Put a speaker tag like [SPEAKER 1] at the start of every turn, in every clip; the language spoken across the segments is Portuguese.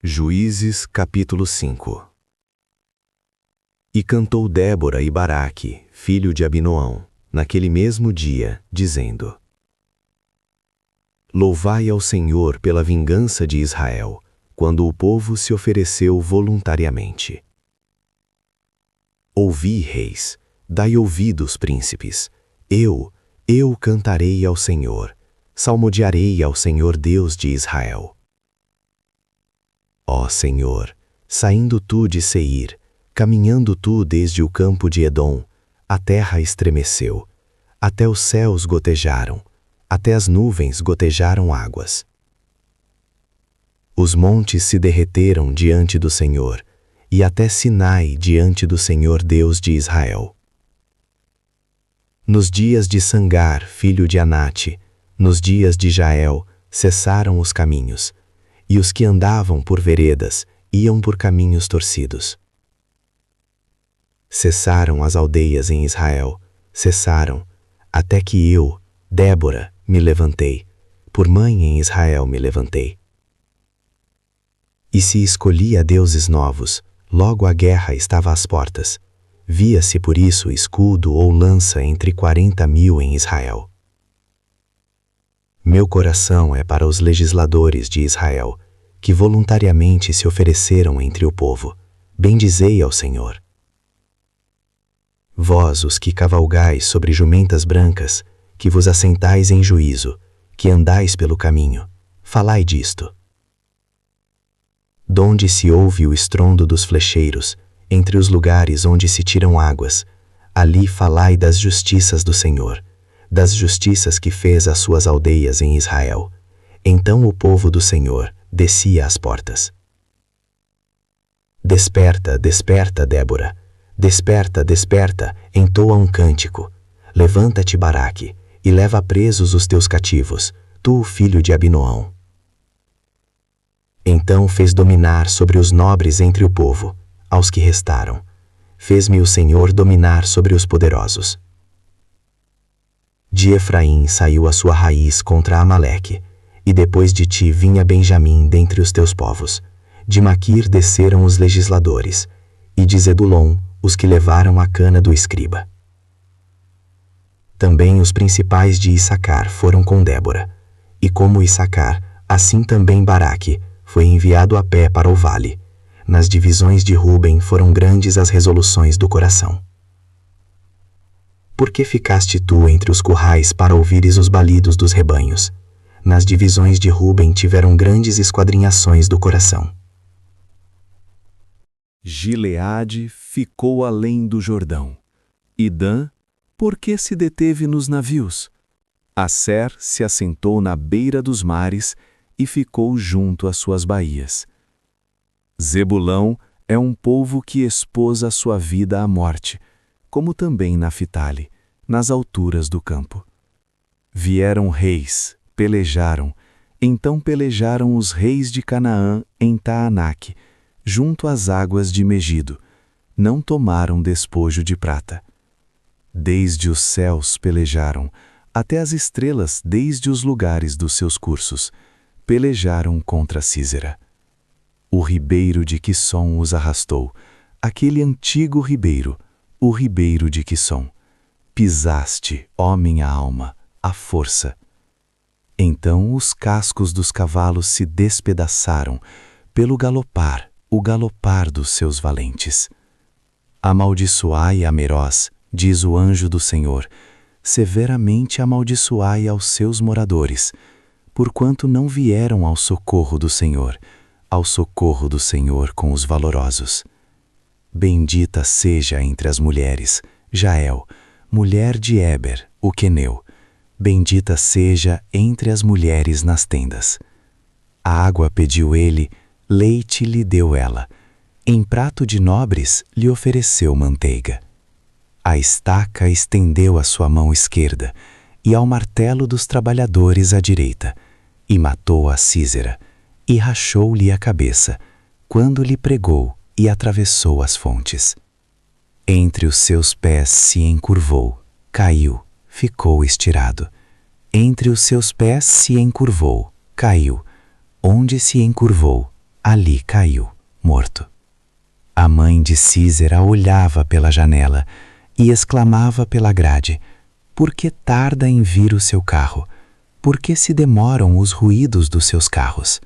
[SPEAKER 1] Juízes capítulo 5. E cantou Débora e Baraque, filho de Abinoão, naquele mesmo dia, dizendo: Louvai ao Senhor pela vingança de Israel, quando o povo se ofereceu voluntariamente. Ouvi, reis, dai ouvidos, príncipes, eu cantarei ao Senhor, salmodiarei ao Senhor Deus de Israel. Ó Senhor, saindo tu de Seir, caminhando tu desde o campo de Edom, a terra estremeceu, até os céus gotejaram, até as nuvens gotejaram águas. Os montes se derreteram diante do Senhor, e até Sinai diante do Senhor Deus de Israel. Nos dias de Sangar, filho de Anate, nos dias de Jael, cessaram os caminhos, e os que andavam por veredas iam por caminhos torcidos. Cessaram as aldeias em Israel, cessaram, até que eu, Débora, me levantei, por mãe em Israel me levantei. E se escolhia deuses novos, logo a guerra estava às portas, via-se por isso escudo ou lança entre 40.000 em Israel. Meu coração é para os legisladores de Israel, que voluntariamente se ofereceram entre o povo. Bendizei ao Senhor. Vós, os que cavalgais sobre jumentas brancas, que vos assentais em juízo, que andais pelo caminho, falai disto. Donde se ouve o estrondo dos flecheiros, entre os lugares onde se tiram águas, ali falai das justiças do Senhor, das justiças que fez às suas aldeias em Israel. Então o povo do Senhor descia às portas. Desperta, desperta, Débora, desperta, desperta, entoa um cântico. Levanta-te, Baraque, e leva presos os teus cativos, tu, filho de Abinoão. Então fez dominar sobre os nobres entre o povo, aos que restaram. Fez-me o Senhor dominar sobre os poderosos. De Efraim saiu a sua raiz contra Amaleque, e depois de ti vinha Benjamim dentre os teus povos. De Maquir desceram os legisladores, e de Zebulon os que levaram a cana do escriba. Também os principais de Issacar foram com Débora, e como Issacar, assim também Baraque foi enviado a pé para o vale. Nas divisões de Ruben foram grandes as resoluções do coração. Por que ficaste tu entre os currais para ouvires os balidos dos rebanhos? Nas divisões de Ruben tiveram grandes esquadrinhações do coração.
[SPEAKER 2] Gileade ficou além do Jordão. E Dan, por que se deteve nos navios? Asser se assentou na beira dos mares e ficou junto às suas baías. Zebulão é um povo que expôs a sua vida à morte, como também Naftali, nas alturas do campo. Vieram reis, pelejaram, então pelejaram os reis de Canaã em Taanaque, junto às águas de Megido, não tomaram despojo de prata. Desde os céus pelejaram, até as estrelas desde os lugares dos seus cursos, pelejaram contra Sísera. O ribeiro de Quisson os arrastou, aquele antigo ribeiro, o ribeiro de Quisson. Pisaste, ó minha alma, a força. Então os cascos dos cavalos se despedaçaram, pelo galopar, o galopar dos seus valentes. Amaldiçoai a Meroz, diz o anjo do Senhor, severamente amaldiçoai aos seus moradores, porquanto não vieram ao socorro do Senhor com os valorosos. Bendita seja entre as mulheres, Jael, mulher de Eber, o queneu. Bendita seja entre as mulheres nas tendas. A água pediu ele, leite lhe deu ela. Em prato de nobres lhe ofereceu manteiga. A estaca estendeu a sua mão esquerda, e ao martelo dos trabalhadores à direita, e matou a Sísera, e rachou-lhe a cabeça, quando lhe pregou e atravessou as fontes. Entre os seus pés se encurvou, caiu, ficou estirado. Entre os seus pés se encurvou, caiu. Onde se encurvou,
[SPEAKER 1] ali caiu, morto. A mãe de Císera olhava pela janela e exclamava pela grade: por que tarda em vir o seu carro? Por que se demoram os ruídos dos seus carros?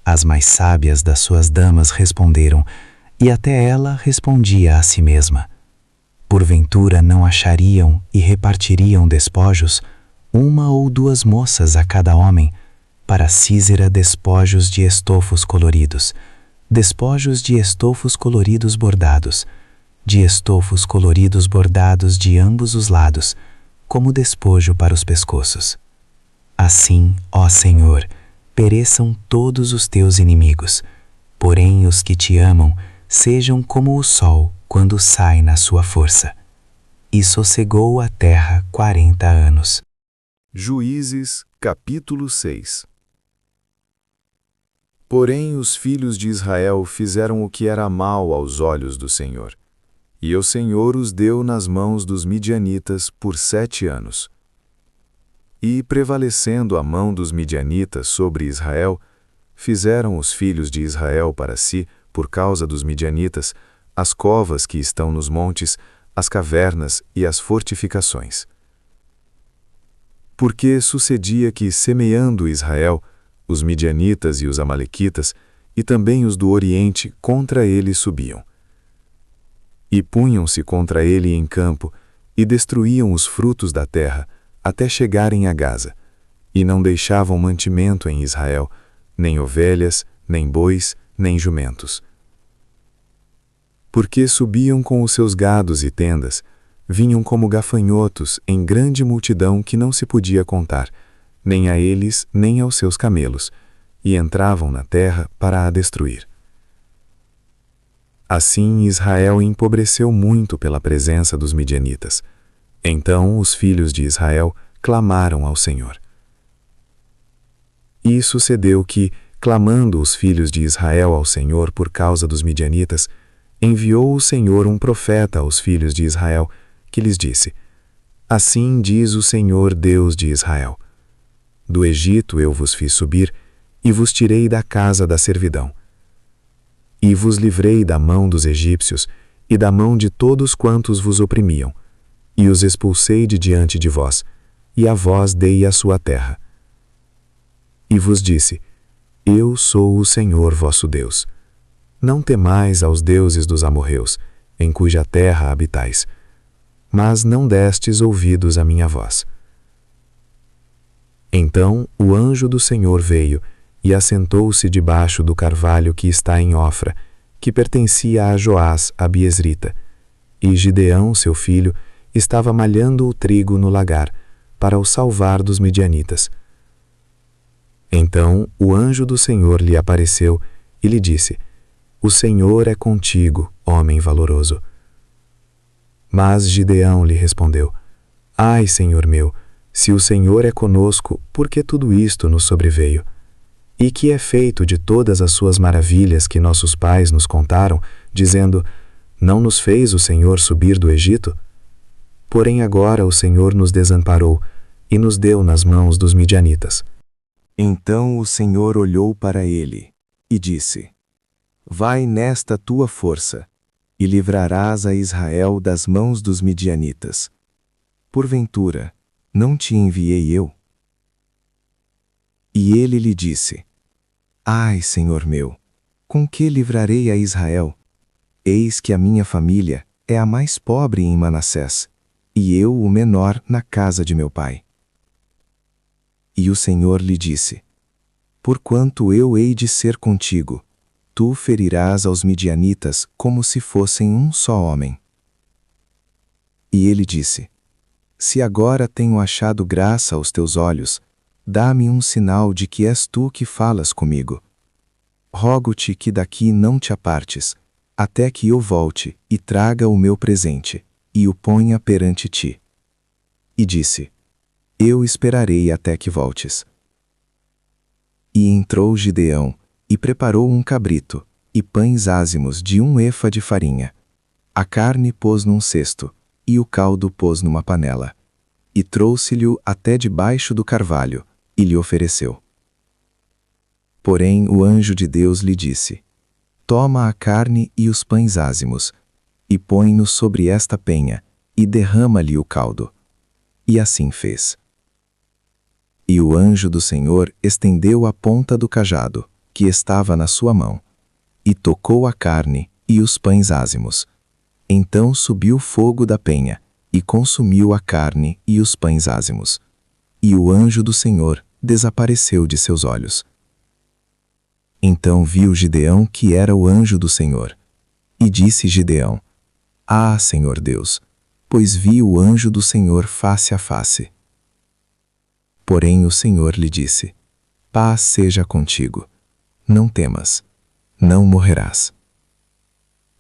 [SPEAKER 1] As mais sábias das suas damas responderam, e até ela respondia a si mesma: porventura não achariam e repartiriam despojos, uma ou duas moças a cada homem, para Císera despojos de estofos coloridos bordados, de estofos coloridos bordados de ambos os lados, como despojo para os pescoços. Assim, ó Senhor, pereçam todos os teus inimigos, porém os que te amam sejam como o sol quando sai na sua força. E sossegou a terra 40 anos.
[SPEAKER 2] Juízes, capítulo 6. Porém os filhos de Israel fizeram o que era mal aos olhos do Senhor, e o Senhor os deu nas mãos dos midianitas por 7 anos. E, prevalecendo a mão dos midianitas sobre Israel, fizeram os filhos de Israel para si, por causa dos midianitas, as covas que estão nos montes, as cavernas e as fortificações. Porque sucedia que, semeando Israel, os midianitas e os amalequitas, e também os do Oriente, contra ele subiam. E punham-se contra ele em campo, e destruíam os frutos da terra, até chegarem a Gaza, e não deixavam mantimento em Israel, nem ovelhas, nem bois, nem jumentos. Porque subiam com os seus gados e tendas, vinham como gafanhotos em grande multidão que não se podia contar, nem a eles, nem aos seus camelos, e entravam na terra para a destruir. Assim Israel empobreceu muito pela presença dos midianitas. Então os filhos de Israel clamaram ao Senhor. E sucedeu que, clamando os filhos de Israel ao Senhor por causa dos midianitas, enviou o Senhor um profeta aos filhos de Israel, que lhes disse: assim diz o Senhor Deus de Israel: do Egito eu vos fiz subir, e vos tirei da casa da servidão. E vos livrei da mão dos egípcios, e da mão de todos quantos vos oprimiam, e os expulsei de diante de vós, e a vós dei a sua terra. E vos disse: eu sou o Senhor vosso Deus. Não temais aos deuses dos amorreus, em cuja terra habitais, mas não destes ouvidos à minha voz. Então o anjo do Senhor veio e assentou-se debaixo do carvalho que está em Ofra, que pertencia a Joás, a Biezrita, e Gideão, seu filho, estava malhando o trigo no lagar, para o salvar dos midianitas. Então o anjo do Senhor lhe apareceu e lhe disse: o Senhor é contigo, homem valoroso. Mas Gideão lhe respondeu: ai, Senhor meu, se o Senhor é conosco, por que tudo isto nos sobreveio? E que é feito de todas as suas maravilhas que nossos pais nos contaram, dizendo: não nos fez o Senhor subir do Egito? Porém agora o Senhor nos desamparou e nos deu nas mãos dos midianitas. Então o Senhor olhou para ele e disse: vai nesta tua força, e livrarás a Israel das mãos dos midianitas. Porventura, não te enviei eu? E ele lhe disse: ai, Senhor meu, com que livrarei a Israel? Eis que a minha família é a mais pobre em Manassés, e eu o menor na casa de meu pai. E o Senhor lhe disse: porquanto eu hei de ser contigo, tu ferirás aos midianitas como se fossem um só homem. E ele disse: se agora tenho achado graça aos teus olhos, dá-me um sinal de que és tu que falas comigo. Rogo-te que daqui não te apartes, até que eu volte e traga o meu presente, e o ponha perante ti. E disse: eu esperarei até que voltes. E entrou Gideão, e preparou um cabrito, e pães ázimos de 1 efa de farinha. A carne pôs num cesto, e o caldo pôs numa panela. E trouxe-lhe-o até debaixo do carvalho, e lhe ofereceu.
[SPEAKER 3] Porém o anjo de Deus lhe disse: Toma a carne e os pães ázimos, e põe-nos sobre esta penha, e derrama-lhe o caldo. E assim fez. E o anjo do Senhor estendeu a ponta do cajado, que estava na sua mão, e tocou a carne e os pães ázimos. Então subiu fogo da penha, e consumiu a carne e os pães ázimos. E o anjo do Senhor desapareceu de seus olhos. Então viu Gideão que era o anjo do Senhor. E disse Gideão: Ah, Senhor Deus, pois vi o anjo do Senhor face a face. Porém o Senhor lhe disse: Paz seja contigo. Não temas, não morrerás.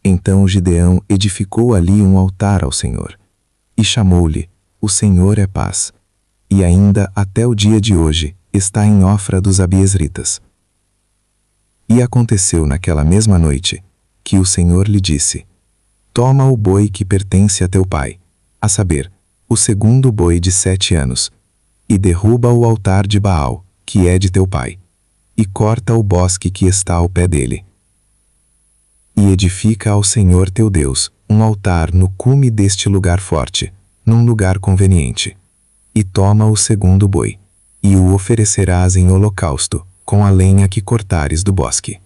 [SPEAKER 3] Então Gideão edificou ali um altar ao Senhor, e chamou-lhe: O Senhor é paz. E ainda até o dia de hoje está em Ofra dos Abiezritas. E aconteceu naquela mesma noite, que o Senhor lhe disse: Toma o boi que pertence a teu pai, a saber, o segundo boi de 7 anos, e derruba o altar de Baal, que é de teu pai, e corta o bosque que está ao pé dele. E edifica ao Senhor teu Deus um altar no cume deste lugar forte, num lugar conveniente. E toma o segundo boi, e o oferecerás em holocausto, com a lenha que cortares do bosque.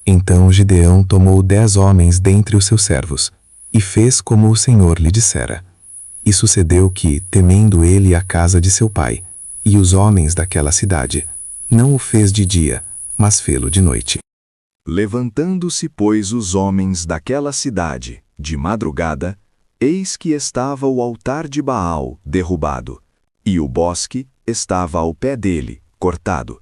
[SPEAKER 3] Então Gideão tomou 10 homens dentre os seus servos, e fez como o Senhor lhe dissera. E sucedeu que, temendo ele a casa de seu pai, e os homens daquela cidade, não o fez de dia, mas fê-lo de noite.
[SPEAKER 2] Levantando-se, pois, os homens daquela cidade, de madrugada, eis que estava o altar de Baal derrubado, e o bosque estava ao pé dele, cortado,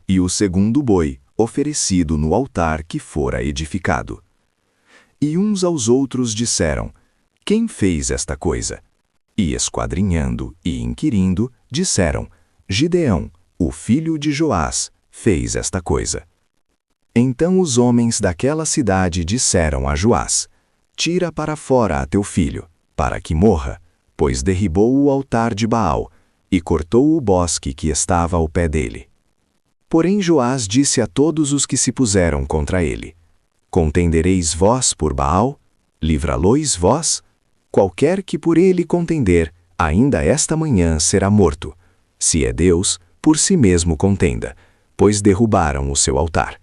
[SPEAKER 2] e o segundo boi oferecido no altar que fora edificado. E uns aos outros disseram: Quem fez esta coisa? E esquadrinhando e inquirindo, disseram: Gideão, o filho de Joás, fez esta coisa. Então os homens daquela cidade disseram a Joás: Tira para fora a teu filho, para que morra, pois derribou o altar de Baal, e cortou o bosque que estava ao pé dele. Porém Joás disse a todos os que se puseram contra ele: Contendereis vós por Baal? Livrá-lo-eis vós? Qualquer que por ele contender, ainda esta manhã será morto. Se é Deus, por si mesmo contenda, pois derrubaram o seu altar.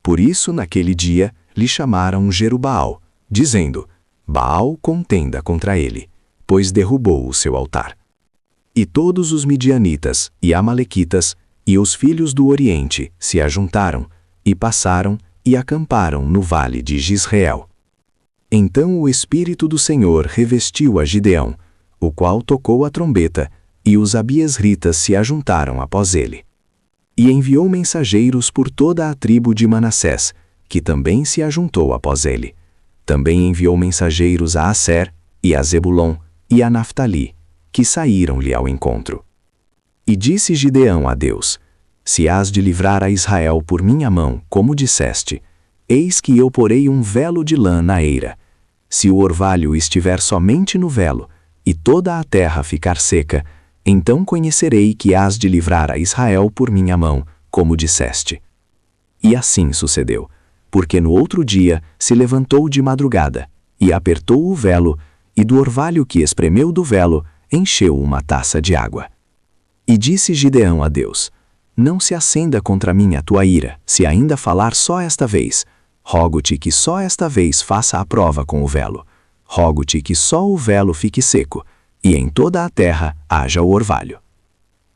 [SPEAKER 2] Por isso, naquele dia, lhe chamaram Jerubaal, dizendo: Baal contenda contra ele, pois derrubou o seu altar. E todos os midianitas e amalequitas e os filhos do Oriente se ajuntaram, e passaram e acamparam no vale de Jizreel. Então o Espírito do Senhor revestiu a Gideão, o qual tocou a trombeta, e os abiezritas se ajuntaram após ele. E enviou mensageiros por toda a tribo de Manassés, que também se ajuntou após ele. Também enviou mensageiros a Asser, e a Zebulon, e a Naftali, que saíram-lhe ao encontro. E disse Gideão a Deus: Se hás de livrar a Israel por minha mão, como disseste, eis que eu porei um velo de lã na eira. Se o orvalho estiver somente no velo, e toda a terra ficar seca, então conhecerei que hás de livrar a Israel por minha mão, como disseste. E assim sucedeu, porque no outro dia se levantou de madrugada, e apertou o velo, e do orvalho que espremeu do velo, encheu uma taça de água. E disse Gideão a Deus: Não se acenda contra mim a tua ira, se ainda falar só esta vez. Rogo-te que só esta vez faça a prova com o velo. Rogo-te que só o velo fique seco, e em toda a terra haja o orvalho.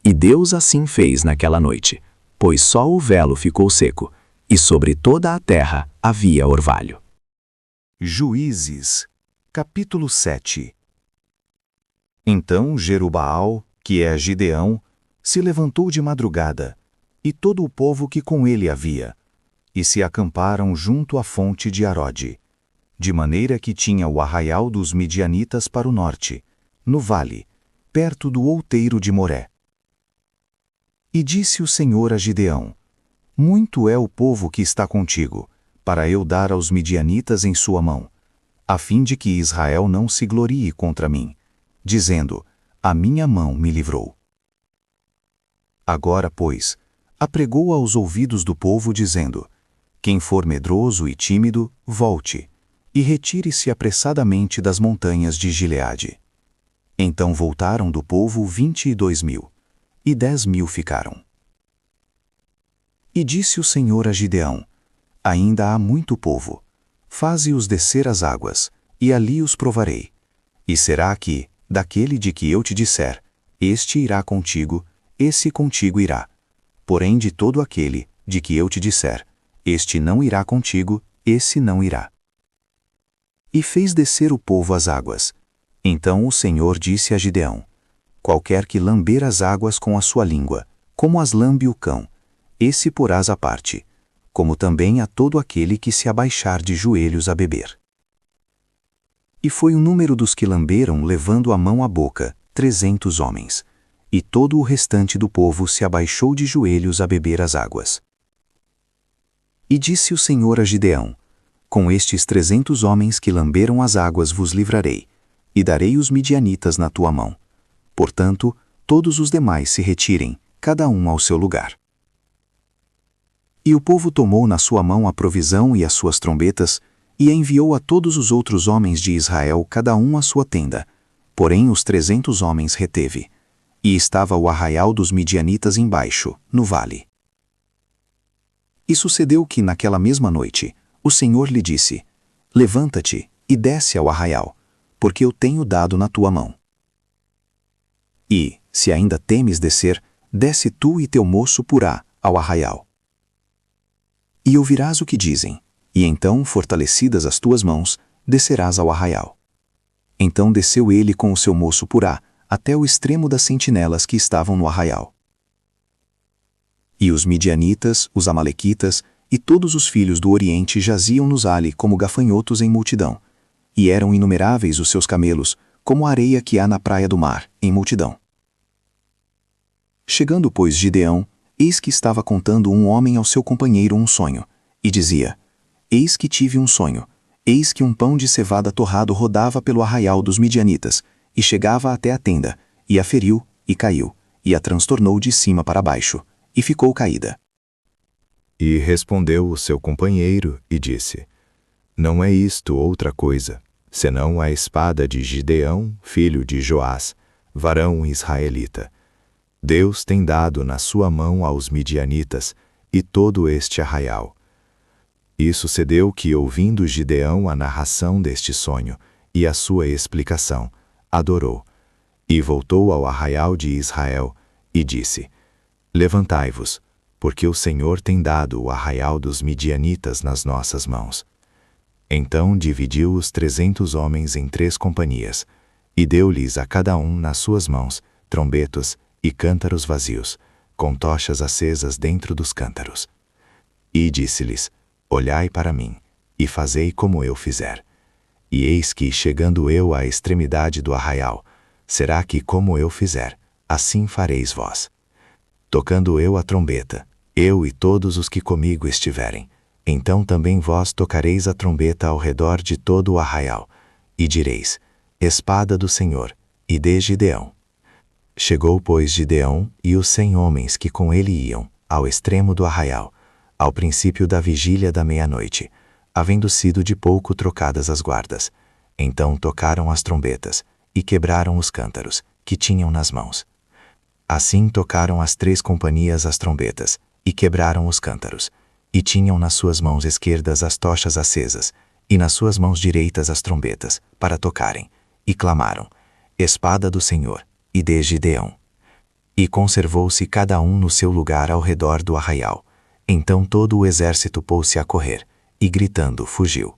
[SPEAKER 2] E Deus assim fez naquela noite, pois só o velo ficou seco, e sobre toda a terra havia orvalho.
[SPEAKER 4] Juízes, capítulo 7. Então Jerubaal, que é Gideão, se levantou de madrugada, e todo o povo que com ele havia, e se acamparam junto à fonte de Arode, de maneira que tinha o arraial dos midianitas para o norte, no vale, perto do outeiro de Moré. E disse o Senhor a Gideão: Muito é o povo que está contigo, para eu dar aos midianitas em sua mão, a fim de que Israel não se glorie contra mim, dizendo: A minha mão me livrou. Agora, pois, apregou aos ouvidos do povo, dizendo: Quem for medroso e tímido, volte, e retire-se apressadamente das montanhas de Gileade. Então voltaram do povo 22.000, e 10.000 ficaram. E disse o Senhor a Gideão: Ainda há muito povo. Faze-os descer as águas, e ali os provarei. E será que, daquele de que eu te disser, este irá contigo, esse contigo irá. Porém de todo aquele, de que eu te disser, este não irá contigo, esse não irá. E fez descer o povo as águas. Então o Senhor disse a Gideão: Qualquer que lamber as águas com a sua língua, como as lambe o cão, esse porás à parte, como também a todo aquele que se abaixar de joelhos a beber. E foi o número dos que lamberam, levando a mão à boca, 300 homens, e todo o restante do povo se abaixou de joelhos a beber as águas. E disse o Senhor a Gideão: Com estes 300 homens que lamberam as águas vos livrarei, e darei os midianitas na tua mão. Portanto, todos os demais se retirem, cada um ao seu lugar. E o povo tomou na sua mão a provisão e as suas trombetas, e enviou a todos os outros homens de Israel, cada um à sua tenda. Porém os 300 homens reteve. E estava o arraial dos midianitas embaixo, no vale. E sucedeu que, naquela mesma noite, o Senhor lhe disse: Levanta-te e desce ao arraial, porque eu tenho dado na tua mão. E, se ainda temes descer, desce tu e teu moço Purá ao arraial. E ouvirás o que dizem, e então, fortalecidas as tuas mãos, descerás ao arraial. Então desceu ele com o seu moço Purá, até o extremo das sentinelas que estavam no arraial. E os midianitas, os amalequitas e todos os filhos do Oriente jaziam nos vale como gafanhotos em multidão, e eram inumeráveis os seus camelos, como a areia que há na praia do mar, em multidão. Chegando, pois, Gideão, eis que estava contando um homem ao seu companheiro um sonho, e dizia: Eis que tive um sonho, eis que um pão de cevada torrado rodava pelo arraial dos midianitas, e chegava até a tenda, e a feriu, e caiu, e a transtornou de cima para baixo, e ficou caída.
[SPEAKER 1] E respondeu o seu companheiro, e disse: Não é isto outra coisa, senão a espada de Gideão, filho de Joás, varão israelita. Deus tem dado na sua mão aos midianitas, e todo este arraial. E sucedeu que, ouvindo Gideão a narração deste sonho, e a sua explicação, adorou, e voltou ao arraial de Israel, e disse: Levantai-vos, porque o Senhor tem dado o arraial dos midianitas nas nossas mãos. Então dividiu os 300 homens em 3 companhias, e deu-lhes a cada um nas suas mãos trombetas e cântaros vazios, com tochas acesas dentro dos cântaros. E disse-lhes: Olhai para mim, e fazei como eu fizer. E eis que, chegando eu à extremidade do arraial, será que, como eu fizer, assim fareis vós. Tocando eu a trombeta, eu e todos os que comigo estiverem, então também vós tocareis a trombeta ao redor de todo o arraial, e direis: Espada do Senhor, e de Gideão. Chegou, pois, Gideão e os 100 homens que com ele iam, ao extremo do arraial, ao princípio da vigília da meia-noite, havendo sido de pouco trocadas as guardas. Então tocaram as trombetas, e quebraram os cântaros, que tinham nas mãos. Assim tocaram as 3 companhias as trombetas, e quebraram os cântaros, e tinham nas suas mãos esquerdas as tochas acesas, e nas suas mãos direitas as trombetas, para tocarem, e clamaram: Espada do Senhor, e de Gideão. E conservou-se cada um no seu lugar ao redor do arraial. Então todo o exército pôs-se a correr, e gritando fugiu.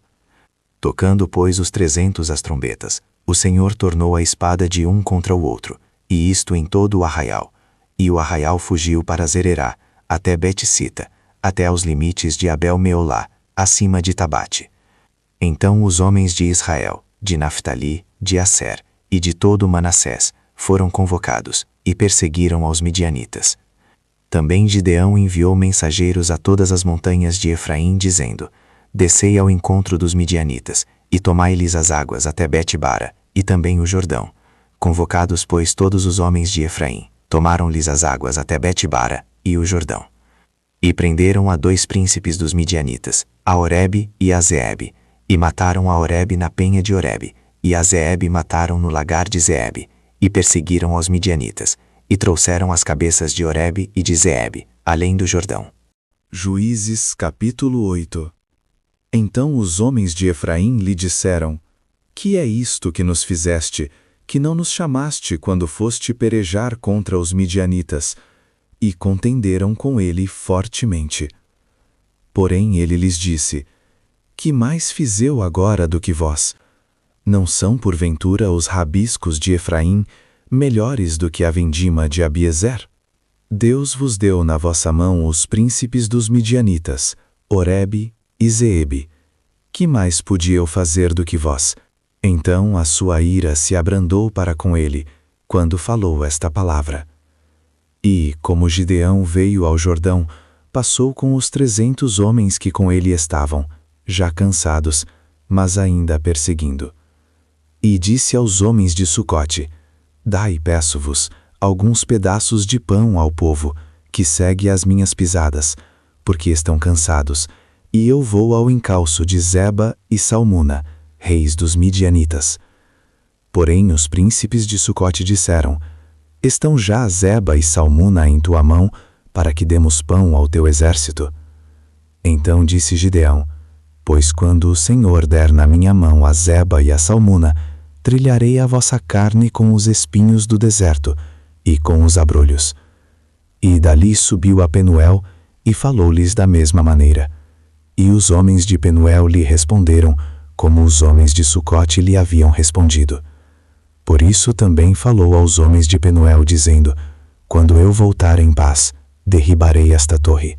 [SPEAKER 1] Tocando, pois, os 300 as trombetas, o Senhor tornou a espada de um contra o outro, e isto em todo o arraial. E o arraial fugiu para Zererá, até Bet-sita, até aos limites de Abel-meolá, acima de Tabate. Então os homens de Israel, de Naftali, de Asser e de todo Manassés, foram convocados, e perseguiram aos midianitas. Também Gideão enviou mensageiros a todas as montanhas de Efraim, dizendo: Descei ao encontro dos midianitas, e tomai-lhes as águas até Bet-bara, e também o Jordão. Convocados, pois, todos os homens de Efraim, tomaram-lhes as águas até Bet-bara e o Jordão. E prenderam a 2 príncipes dos midianitas, a Oreb e a Zeebe, e mataram a Oreb na penha de Oreb, e a Zeebe mataram no lagar de Zeebe, e perseguiram aos midianitas, e trouxeram as cabeças de Oreb e de Zeebe, além do Jordão.
[SPEAKER 2] Juízes capítulo 8. Então os homens de Efraim lhe disseram: Que é isto que nos fizeste, que não nos chamaste quando foste pelejar contra os midianitas? E contenderam com ele fortemente. Porém ele lhes disse: Que mais fiz eu agora do que vós? Não são porventura os rabiscos de Efraim melhores do que a vindima de Abiezer? Deus vos deu na vossa mão os príncipes dos midianitas, Oreb e Zeebe. Que mais podia eu fazer do que vós? Então a sua ira se abrandou para com ele, quando falou esta palavra. E, como Gideão veio ao Jordão, passou com os 300 homens que com ele estavam, já cansados, mas ainda perseguindo. E disse aos homens de Sucote: Dai, peço-vos, alguns pedaços de pão ao povo, que segue as minhas pisadas, porque estão cansados, e eu vou ao encalço de Zeba e Salmuna, reis dos midianitas. Porém os príncipes de Sucote disseram: Estão já Zeba e Salmuna em tua mão, para que demos pão ao teu exército? Então disse Gideão: Pois quando o Senhor der na minha mão a Zeba e a Salmuna, trilharei a vossa carne com os espinhos do deserto e com os abrolhos. E dali subiu a Penuel e falou-lhes da mesma maneira. E os homens de Penuel lhe responderam, como os homens de Sucote lhe haviam respondido. Por isso também falou aos homens de Penuel, dizendo: Quando eu voltar em paz, derribarei esta torre.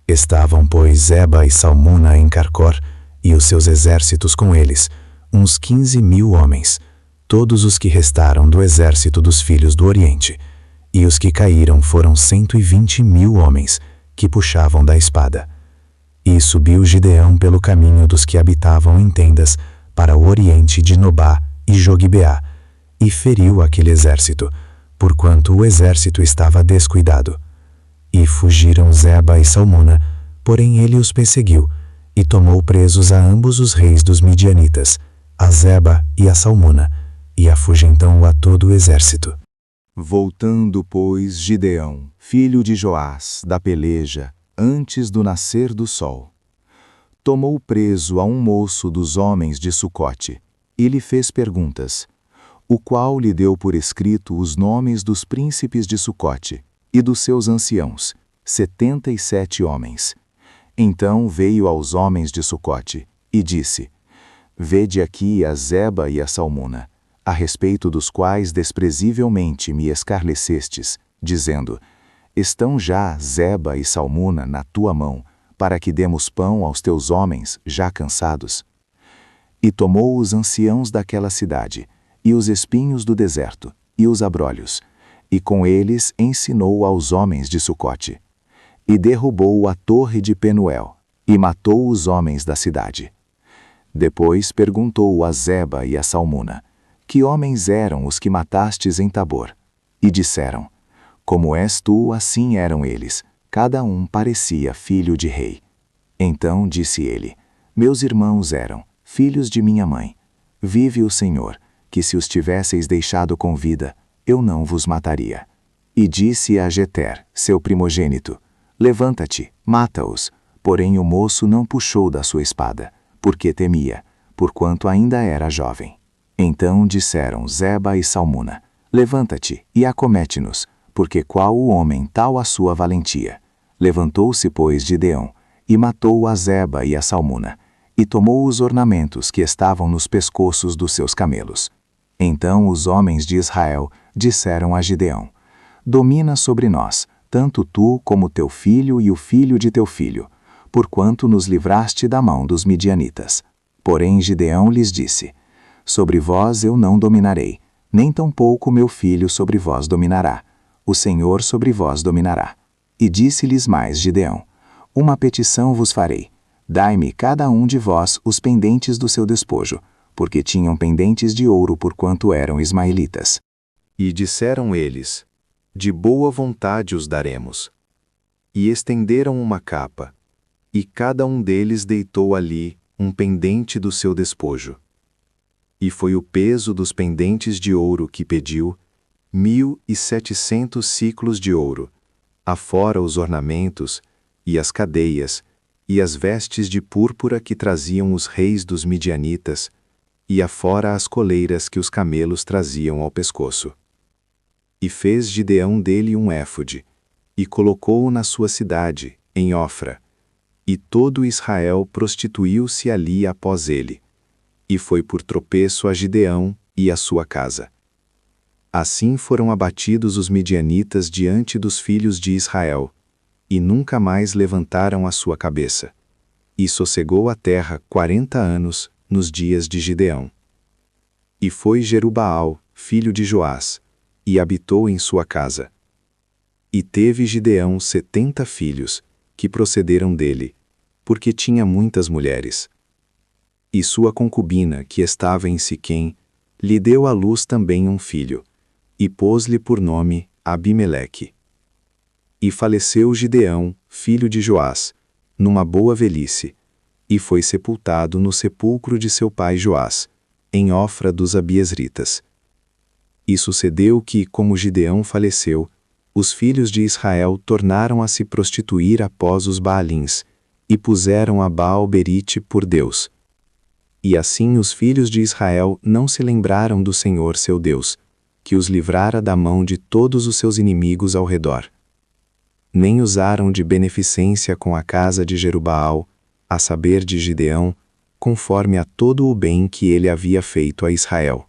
[SPEAKER 2] Estavam, pois, Zeba e Salmuna em Carcor, e os seus exércitos com eles, uns 15.000 homens, todos os que restaram do exército dos filhos do Oriente, e os que caíram foram 120.000 homens, que puxavam da espada. E subiu Gideão pelo caminho dos que habitavam em tendas, para o oriente de Nobá e Jogbeá, e feriu aquele exército, porquanto o exército estava descuidado. E fugiram Zeba e Salmuna, porém ele os perseguiu, e tomou presos a ambos os reis dos midianitas, a Zeba e a Salmuna, e afugentou a todo o exército.
[SPEAKER 4] Voltando, pois, Gideão, filho de Joás, da peleja, antes do nascer do sol, tomou preso a um moço dos homens de Sucote, e lhe fez perguntas, o qual lhe deu por escrito os nomes dos príncipes de Sucote e dos seus anciãos, 77 homens. Então veio aos homens de Sucote, e disse: Vede aqui a Zeba e a Salmuna, a respeito dos quais desprezivelmente me escarnecestes, dizendo: Estão já Zeba e Salmuna na tua mão, para que demos pão aos teus homens, já cansados? E tomou os anciãos daquela cidade, e os espinhos do deserto, e os abrolhos, e com eles ensinou aos homens de Sucote. E derrubou a torre de Penuel, e matou os homens da cidade. Depois perguntou a Zeba e a Salmuna: Que homens eram os que matastes em Tabor? E disseram: Como és tu, assim eram eles, cada um parecia filho de rei. Então disse ele: Meus irmãos eram filhos de minha mãe. Vive o Senhor, que se os tivesseis deixado com vida, eu não vos mataria. E disse a Jeter, seu primogênito: Levanta-te, mata-os. Porém o moço não puxou da sua espada, porque temia, porquanto ainda era jovem. Então disseram Zeba e Salmuna: Levanta-te e acomete-nos, porque qual o homem tal a sua valentia? Levantou-se, pois, Gideão, e matou a Zeba e a Salmuna, e tomou os ornamentos que estavam nos pescoços dos seus camelos. Então os homens de Israel disseram a Gideão: Domina sobre nós, tanto tu como teu filho e o filho de teu filho, porquanto nos livraste da mão dos midianitas. Porém Gideão lhes disse: Sobre vós eu não dominarei, nem tampouco meu filho sobre vós dominará. O Senhor sobre vós dominará. E disse-lhes mais Gideão: Uma petição vos farei. Dai-me cada um de vós os pendentes do seu despojo, porque tinham pendentes de ouro porquanto eram ismaelitas.
[SPEAKER 1] E disseram eles: De boa vontade os daremos.
[SPEAKER 4] e estenderam uma capa, e cada um deles deitou ali um pendente do seu despojo. E foi o peso dos pendentes de ouro que pediu, 1.700 siclos de ouro, afora os ornamentos, e as cadeias, e as vestes de púrpura que traziam os reis dos midianitas, e afora as coleiras que os camelos traziam ao pescoço. E fez Gideão dele um éfode, e colocou-o na sua cidade, em Ofra, e todo Israel prostituiu-se ali após ele, e foi por tropeço a Gideão e a sua casa. Assim foram abatidos os midianitas diante dos filhos de Israel, e nunca mais levantaram a sua cabeça. E sossegou a terra 40 anos, nos dias de Gideão. E foi Jerubaal, filho de Joás, e habitou em sua casa. E teve Gideão 70 filhos, que procederam dele, porque tinha muitas mulheres. E sua concubina, que estava em Siquém, lhe deu à luz também um filho, e pôs-lhe por nome Abimeleque. E faleceu Gideão, filho de Joás, numa boa velhice, e foi sepultado no sepulcro de seu pai Joás, em Ofra dos Abiezritas. E sucedeu que, como Gideão faleceu, os filhos de Israel tornaram a se prostituir após os Baalins, e puseram a Baal-berite por Deus. E assim os filhos de Israel não se lembraram do Senhor seu Deus, que os livrara da mão de todos os seus inimigos ao redor. Nem usaram de beneficência com a casa de Jerubaal, a saber de Gideão, conforme a todo o bem que ele havia feito a Israel.